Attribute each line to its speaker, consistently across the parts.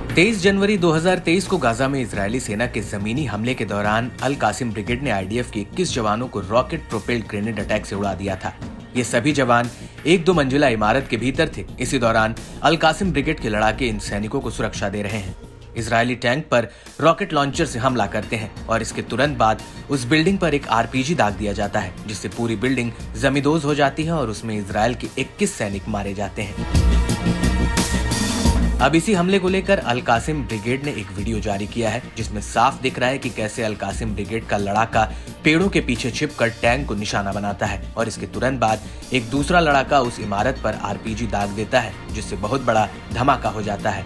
Speaker 1: 23 जनवरी 2023 को गाजा में इजरायली सेना के जमीनी हमले के दौरान अल कासिम ब्रिगेड ने आईडीएफ के 21 जवानों को रॉकेट प्रोपेल्ड ग्रेनेड अटैक से उड़ा दिया था। ये सभी जवान एक दो मंजिला इमारत के भीतर थे। इसी दौरान अल कासिम ब्रिगेड के लड़ाके इन सैनिकों को सुरक्षा दे रहे हैं। इजरायली टैंक पर रॉकेट लॉन्चर से हमला करते हैं और इसके तुरंत बाद उस बिल्डिंग पर एक आरपीजी दाग दिया जाता है, जिससे पूरी बिल्डिंग जमींदोज हो जाती है और उसमें इजरायल के 21 सैनिक मारे जाते हैं। अब इसी हमले को लेकर अल कासिम ब्रिगेड ने एक वीडियो जारी किया है, जिसमें साफ दिख रहा है कि कैसे अल कासिम ब्रिगेड का लड़ाका पेड़ों के पीछे छिपकर टैंक को निशाना बनाता है और इसके तुरंत बाद एक दूसरा लड़ाका उस इमारत पर आरपीजी दाग देता है, जिससे बहुत बड़ा धमाका हो जाता है।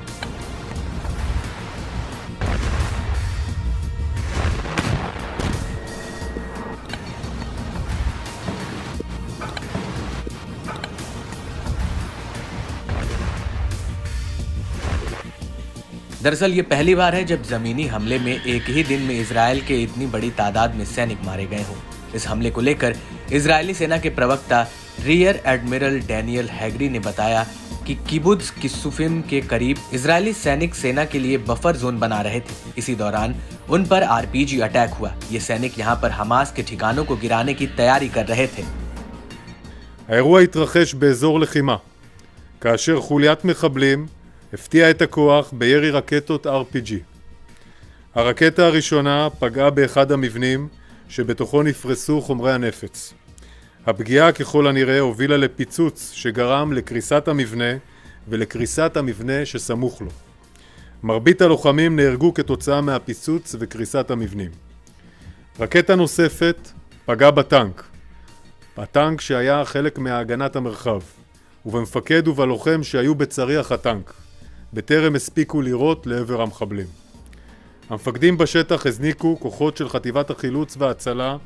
Speaker 1: दरअसल ये पहली बार है जब जमीनी हमले में एक ही दिन में इजरायल के इतनी बड़ी तादाद में सैनिक मारे गए हों। इस हमले को लेकर इजरायली सेना के प्रवक्ता रियर एडमिरल डैनियल हैगरी ने बताया कि किबुत्ज किस्सुफिम के करीब इजरायली सैनिक सेना के लिए बफर जोन बना रहे थे। इसी दौरान उन पर आरपीजी अटैक हुआ। ये सैनिक यहाँ पर हमास के ठिकानों को गिराने की तैयारी कर रहे थे।
Speaker 2: האירוע התרחש באזור לחימה, כאשר חוליית מחבלים הפתיעה את הכוח בירי רקטות RPG. הרקטה הראשונה פגעה באחד המבנים שבתוכו נפרסו חומרי הנפץ. הפגיעה ככל הנראה הובילה לפיצוץ שגרם לקריסת המבנה ולקריסת המבנה שסמוך לו. מרבית הלוחמים נהרגו כתוצאה מהפיצוץ וקריסת המבנים. רקטה נוספת פגעה בטנק. הטנק שהיה חלק מהגנת המרחב, ובמפקד ובלוחם שהיו בצריח הטנק. בטרם הספיקו לירות לעבר המחבלים. המפקדים בשטח הזניקו כוחות של חטיבת החילוץ וההצלה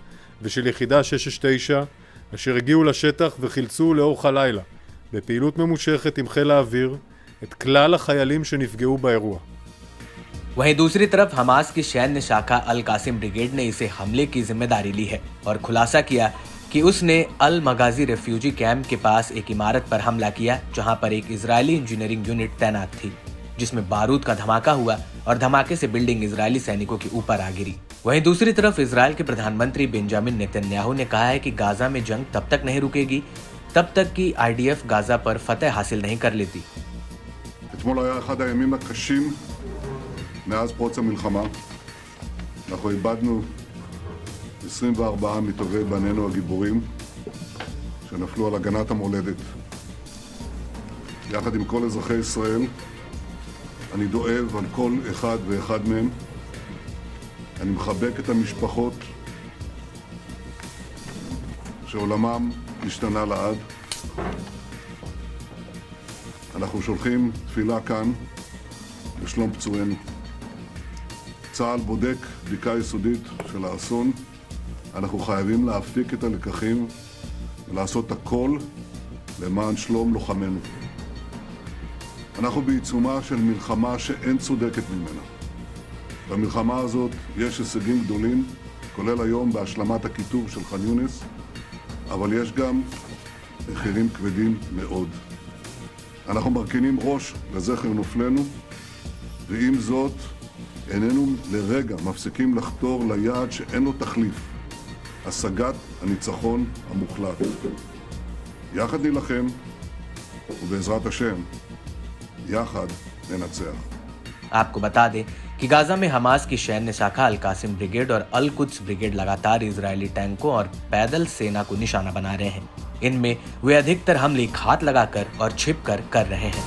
Speaker 2: ושל יחידה 669, אשר הגיעו לשטח וחילצו לאורך הלילה, בפעילות ממושכת עם חיל האוויר, את כלל החיילים שנפגעו באירוע.
Speaker 1: वहीं दूसरी तरफ हमास की सैन्य शाखा अल कासिम ब्रिगेड ने इसे हमले की जिम्मेदारी ली है और खुलासा किया कि उसने अल मगाजी रेफ्यूजी कैंप के पास एक इमारत पर हमला किया, जहां पर एक इजरायली इंजीनियरिंग यूनिट तैनात थी, जिसमें बारूद का धमाका हुआ और धमाके से बिल्डिंग इजरायली सैनिकों के ऊपर आ गिरी। वहीं दूसरी तरफ इजरायल के प्रधानमंत्री बेंजामिन नेतन्याहू ने कहा है कि गाजा में जंग तब तक नहीं रुकेगी तब तक कि आईडीएफ गाजा पर फतेह हासिल नहीं कर लेती।
Speaker 3: אתמול היה אחד הימים הקשים מאז פרוץ המלחמה. אנחנו איבדנו 24 מטובי בנינו הגיבורים שנפלו על הגנת המולדת. יחד עם כל אזרחי ישראל, אני דואב על כל אחד ואחד מהם. אני מחבק את המשפחות שעולמם השתנה לעד. אנחנו שולחים תפילה כאן לשלום פצועינו. צה"ל בודק בדיקה יסודית של האסון. אנחנו חייבים להפיק את הלקחים ולעשות הכל למען שלום לוחמינו. אנחנו בעיצומה של מלחמה שאין צודקת ממנה. במלחמה הזאת יש הישגים גדולים, כולל היום בהשלמת הכיתוב של ח'אן יונס, אבל יש גם מחירים כבדים מאוד. אנחנו מרכינים ראש לזכר נופלנו, ועם זאת איננו לרגע מפסיקים לחתור ליעד שאין לו תחליף, השגת הניצחון המוחלט. יחד נילחם, ובעזרת השם, יחד ननצח।
Speaker 1: आपको बता दें कि गाजा में हमास की सैन्य शाखा अल कासिम ब्रिगेड और अल कुद्स ब्रिगेड लगातार इजरायली टैंकों और पैदल सेना को निशाना बना रहे हैं। इनमें वे अधिकतर हमले घात लगाकर और छिपकर कर रहे हैं।